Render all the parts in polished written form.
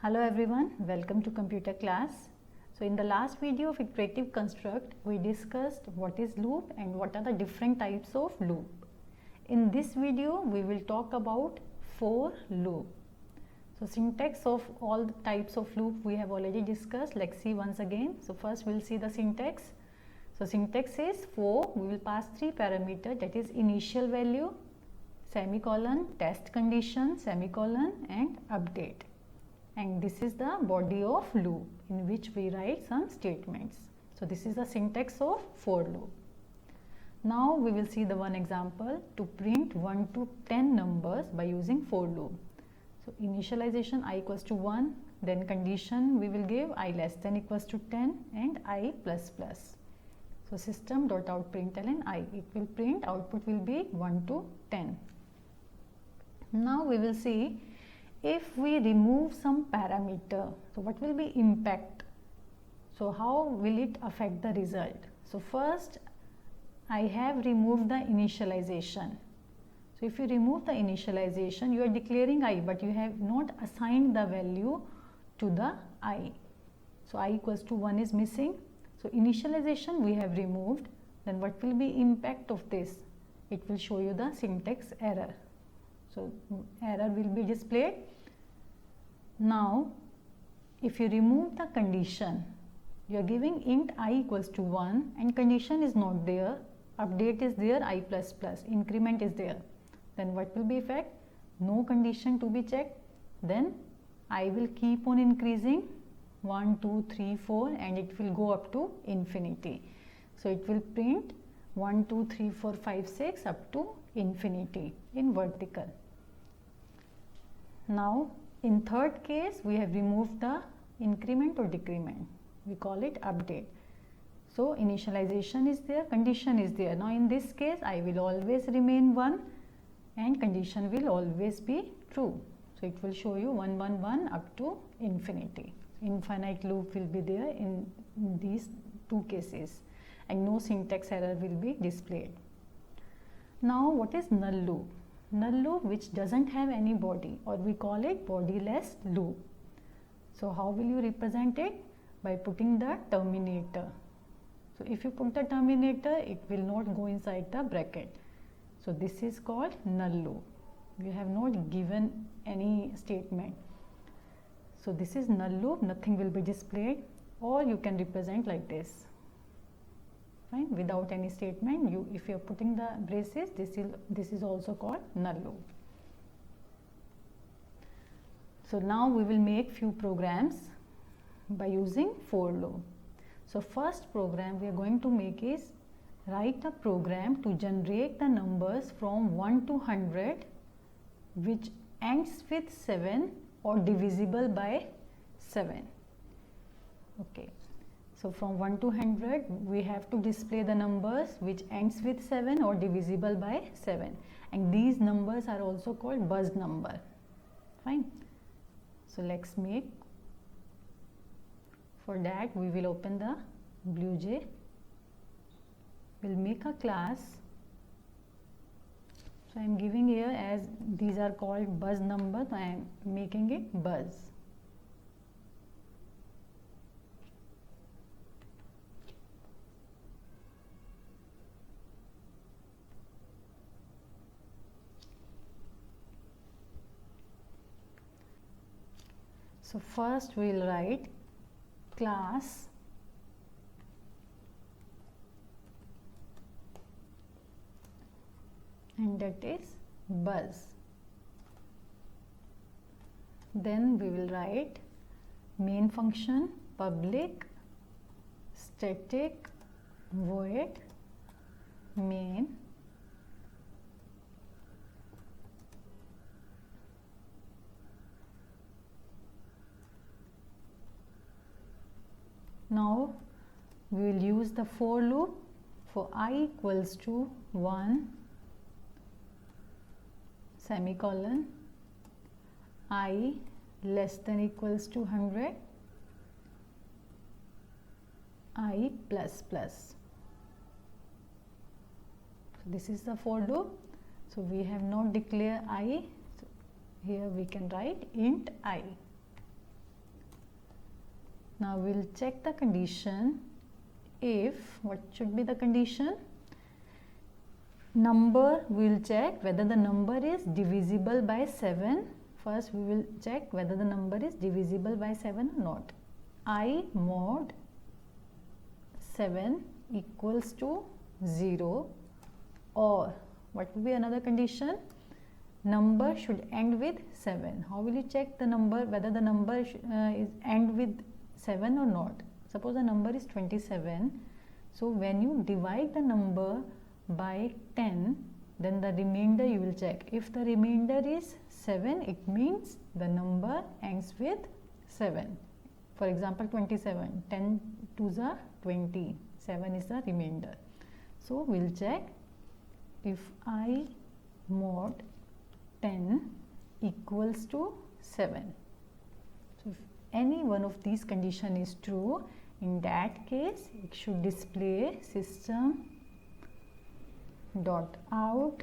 Hello everyone, welcome to computer class. So in the last video of iterative construct, we discussed what is loop and what are the different types of loop. In this video, we will talk about for loop. So syntax of all the types of loop we have already discussed. Let's see once again. So first we'll see the syntax. So syntax is for, we will pass three parameters, that is initial value, semicolon, test condition, semicolon, and update. And this is the body of loop in which we write some statements. So this is the syntax of for loop. Now we will see the one example to print 1 to 10 numbers by using for loop. So initialization I equals to 1, then condition we will give I less than equals to 10 and I plus plus. So system.out.println I, it will print, output will be 1 to 10. Now we will see if we remove some parameter, so what will be impact? So how will it affect the result? So first I have removed the initialization. So if you remove the initialization, you are declaring I, but you have not assigned the value to the I. So I equals to 1 is missing. So initialization we have removed. Then what will be impact of this? It will show you the syntax error. So error will be displayed. Now if you remove the condition, you are giving int I equals to 1 and condition is not there, update is there, I plus plus, increment is there. Then what will be effect? No condition to be checked. Then I will keep on increasing 1, 2, 3, 4 and it will go up to infinity. So it will print 1, 2, 3, 4, 5, 6 up to infinity in vertical. Now in third case we have removed the increment or decrement. We call it update. So initialization is there, condition is there. Now in this case I will always remain 1 and condition will always be true. So it will show you 1, 1, 1 up to infinity. Infinite loop will be there in these two cases and no syntax error will be displayed. Now what is null loop? Null loop which doesn't have any body, or we call it bodiless loop. So how will you represent it? By putting the terminator. So if you put the terminator, it will not go inside the bracket. So this is called null loop. You have not given any statement. So this is null loop, nothing will be displayed, or you can represent like this. Fine, without any statement. If you are putting the braces, this is also called null loop. So now we will make few programs by using for loop. So first program we are going to make is write a program to generate the numbers from 1 to 100 which ends with 7 or divisible by 7. Okay. So from 1 to 100 we have to display the numbers which ends with 7 or divisible by 7, and these numbers are also called buzz number. Fine. So let's make, for that we will open the BlueJ, we'll make a class. So I am giving here as these are called buzz number, so I am making it buzz. So first we will write class and that is buzz. Then we will write main function public static void main Now we will use the for loop for I equals to 1 semicolon I less than equals to 100 I plus plus. So this is the for loop. So we have not declared I. So here we can write int I. Now we'll check the condition. If, what should be the condition? Number, we will check whether the number is divisible by 7. First we will check whether the number is divisible by 7 or not. I mod 7 equals to 0, or what will be another condition? Number should end with 7. How will you check the number, whether the number is end with 7 or not? Suppose the number is 27. So when you divide the number by 10, then the remainder you will check. If the remainder is 7, it means the number ends with 7. For example, 27, 10 2s are 20, 7 is the remainder. So we'll check if I mod 10 equals to 7. So if any one of these condition is true, in that case it should display system dot out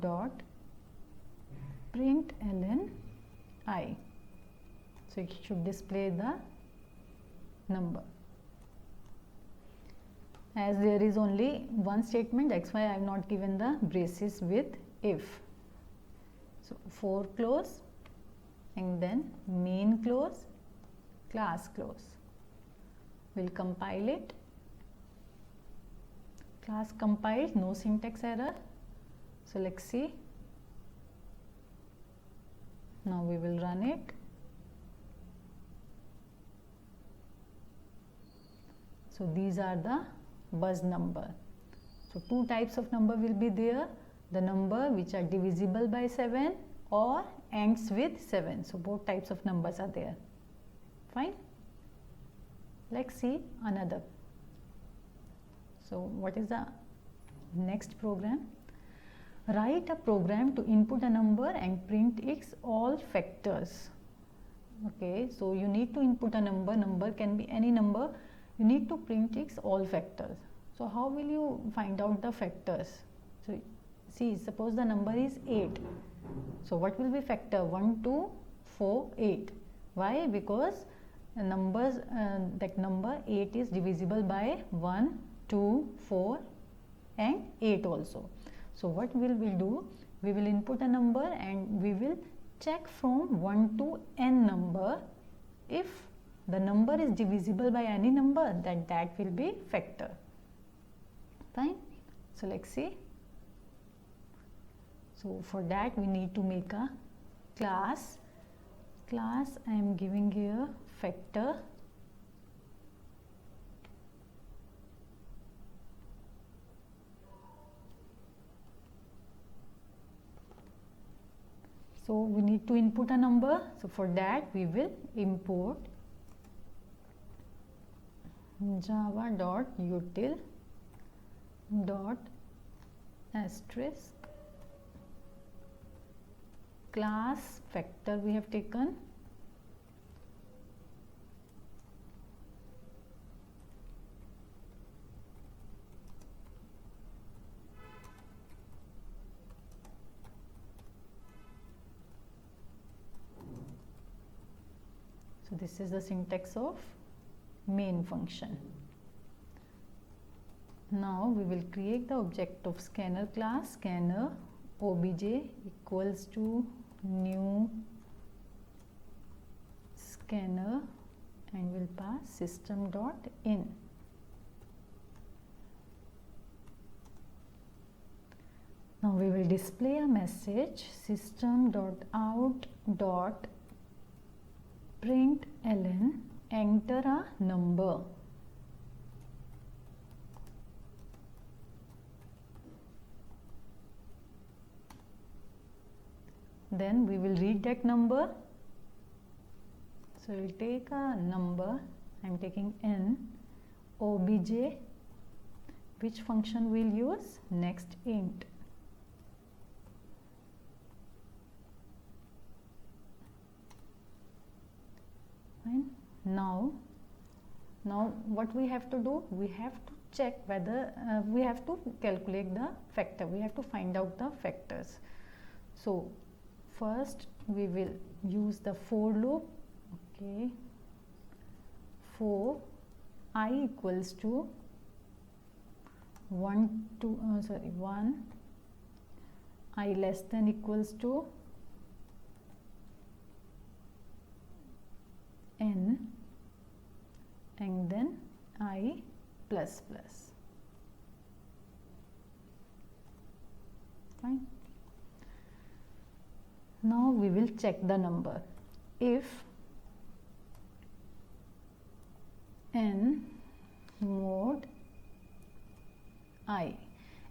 dot println I. So it should display the number. As there is only one statement, that's why I have not given the braces with if. So for close and then main close, class close. We'll compile it. Class compiled, no syntax error. So let's see. Now we will run it. So these are the buzz number. So two types of number will be there. The number which are divisible by 7 or ends with 7. So both types of numbers are there. Fine. Let's see another. So what is the next program? Write a program to input a number and print its all factors. Okay, so you need to input a number. Number can be any number. You need to print its all factors. So how will you find out the factors? So see, suppose the number is 8. So what will be factor? 1, 2, 4, 8. Why? Because numbers, that number 8 is divisible by 1, 2, 4 and 8 also. So what will we do? We will input a number and we will check from 1 to n number. If the number is divisible by any number, then that will be factor. Fine. So let's see. So for that we need to make a class. Class I am giving here factor. So we need to input a number. So for that we will import java.util.asterisk class factor we have taken. So this is the syntax of main function. Now we will create the object of scanner class. Scanner obj equals to new scanner and will pass system.in. Now we will display a message system.out.println enter a number. Then we will read that number. So we will take a number. I am taking n. Obj, which function we will use? Next int. Fine. Now what we have to do? We have to check whether we have to calculate the factor. We have to find out the factors. So first we will use the for loop. Okay, for I equals to 1 I less than equals to n, and then I plus plus. Fine. Now we will check the number. If n mod I,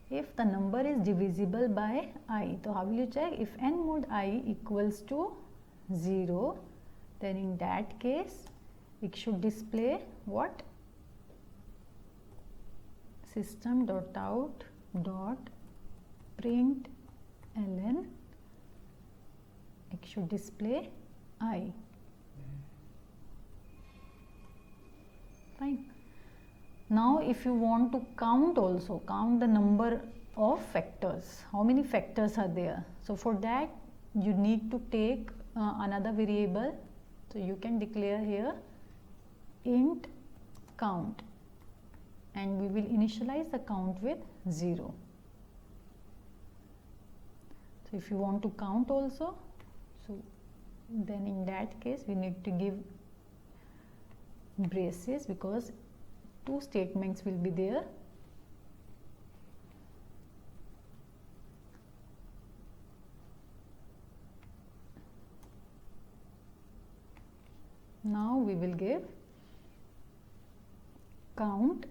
if the number is divisible by I, so how will you check? If n mod I equals to 0, then in that case it should display what? System.out.println, it should display I. Fine. Now if you want to count also, count the number of factors, how many factors are there. So for that you need to take another variable. So you can declare here int count, and we will initialize the count with 0. So if you want to count also, so then in that case we need to give braces, because 2 statements will be there. Now we will give count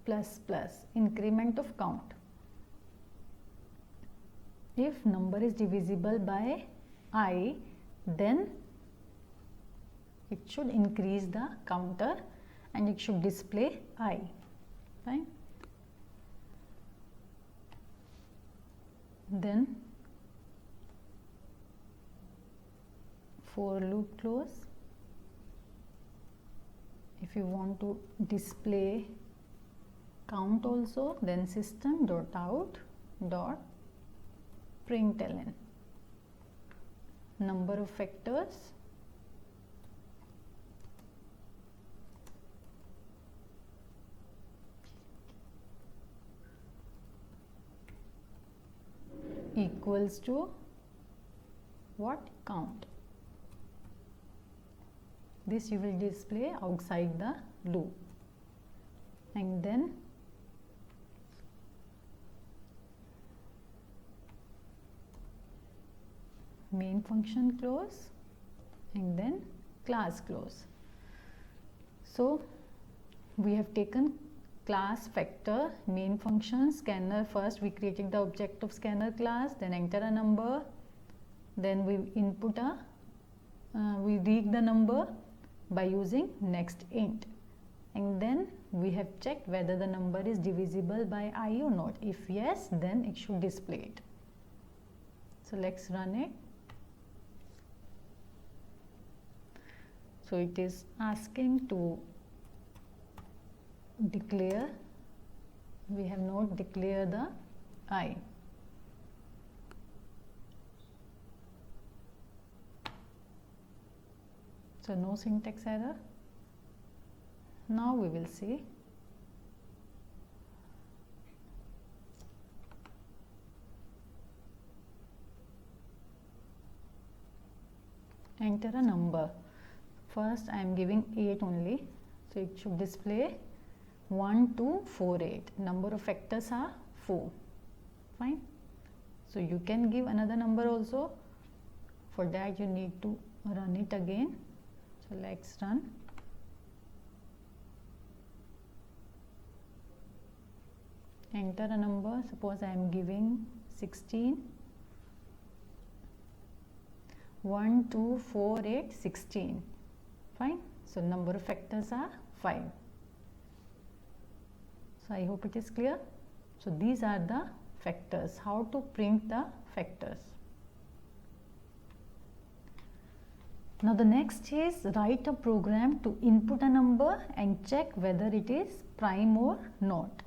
plus plus, increment of count. If number is divisible by I, then it should increase the counter and it should display I. Fine. Then for loop close. If you want to display count also, then system.out.println, number of factors equals to what? Count. This you will display outside the loop, and then main function close, and then class close. So we have taken class, factor, main function, scanner. First we created the object of scanner class, then enter a number, then we input a we read the number by using next int, and then we have checked whether the number is divisible by I or not. If yes, then it should display it. So let's run it. So it is asking to declare, we have not declared the I. So no syntax error. Now we will see. Enter a number. First I am giving 8 only, so it should display 1, 2, 4, 8. Number of factors are 4. Fine. So you can give another number also. For that you need to run it again. So let's run. Enter a number. Suppose I am giving 16. 1, 2, 4, 8, 16. Fine. So number of factors are 5. So I hope it is clear. So these are the factors. How to print the factors. Now the next is write a program to input a number and check whether it is prime or not.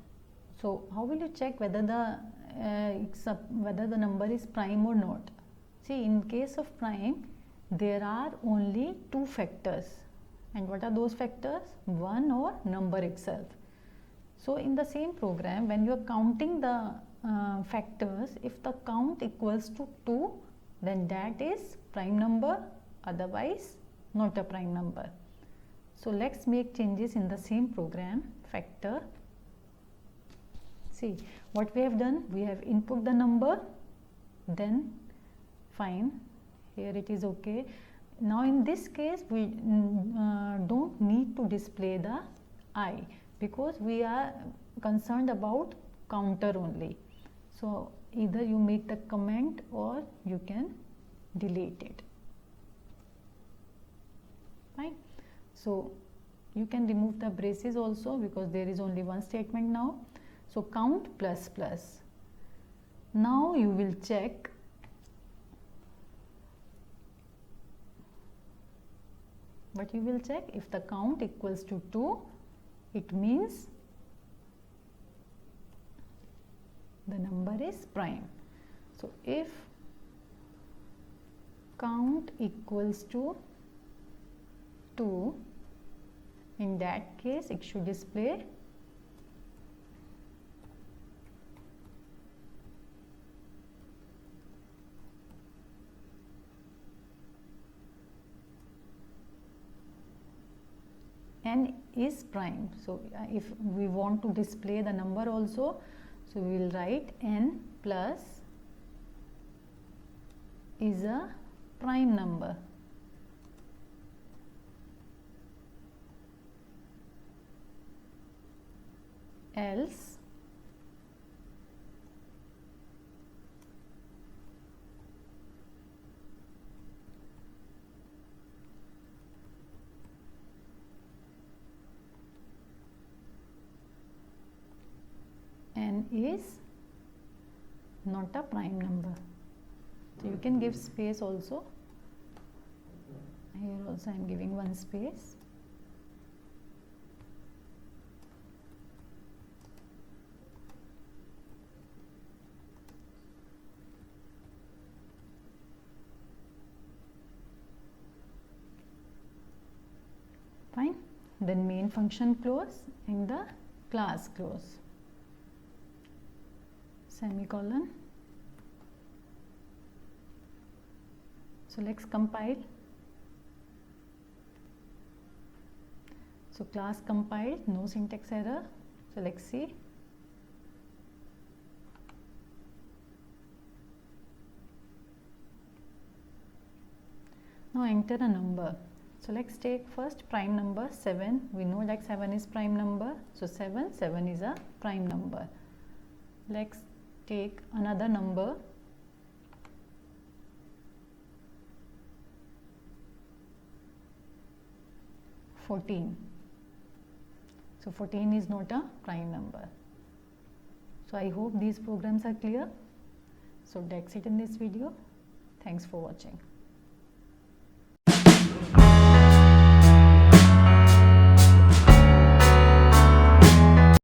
So how will you check whether the number is prime or not? See, in case of prime, there are only two factors. And what are those factors? 1 or number itself. So in the same program, when you are counting the factors, if the count equals to 2, then that is prime number, otherwise not a prime number. So let's make changes in the same program. Factor. See what we have done, we have input the number, then fine, here it is okay. Now in this case we don't need to display the I, because we are concerned about counter only. So either you make the comment or you can delete it. Fine. So you can remove the braces also, because there is only one statement now. So count plus plus. Now you will check what you will check. If the count equals to 2, it means the number is prime. So if count equals to 2, in that case it should display n is prime. So if we want to display the number also, so we will write n plus is a prime number. Else n is not a prime number. So you can give space also. Here also I am giving one space. Fine. Then main function close and the class close. Semicolon. So let's compile. So class compiled, no syntax error. So let's see. Now enter a number. So let's take first prime number 7. We know that 7 is prime number. So 7 is a prime number. Let's take another number. (14). So 14 is not a prime number. So I hope these programs are clear. So that's it in this video. Thanks for watching.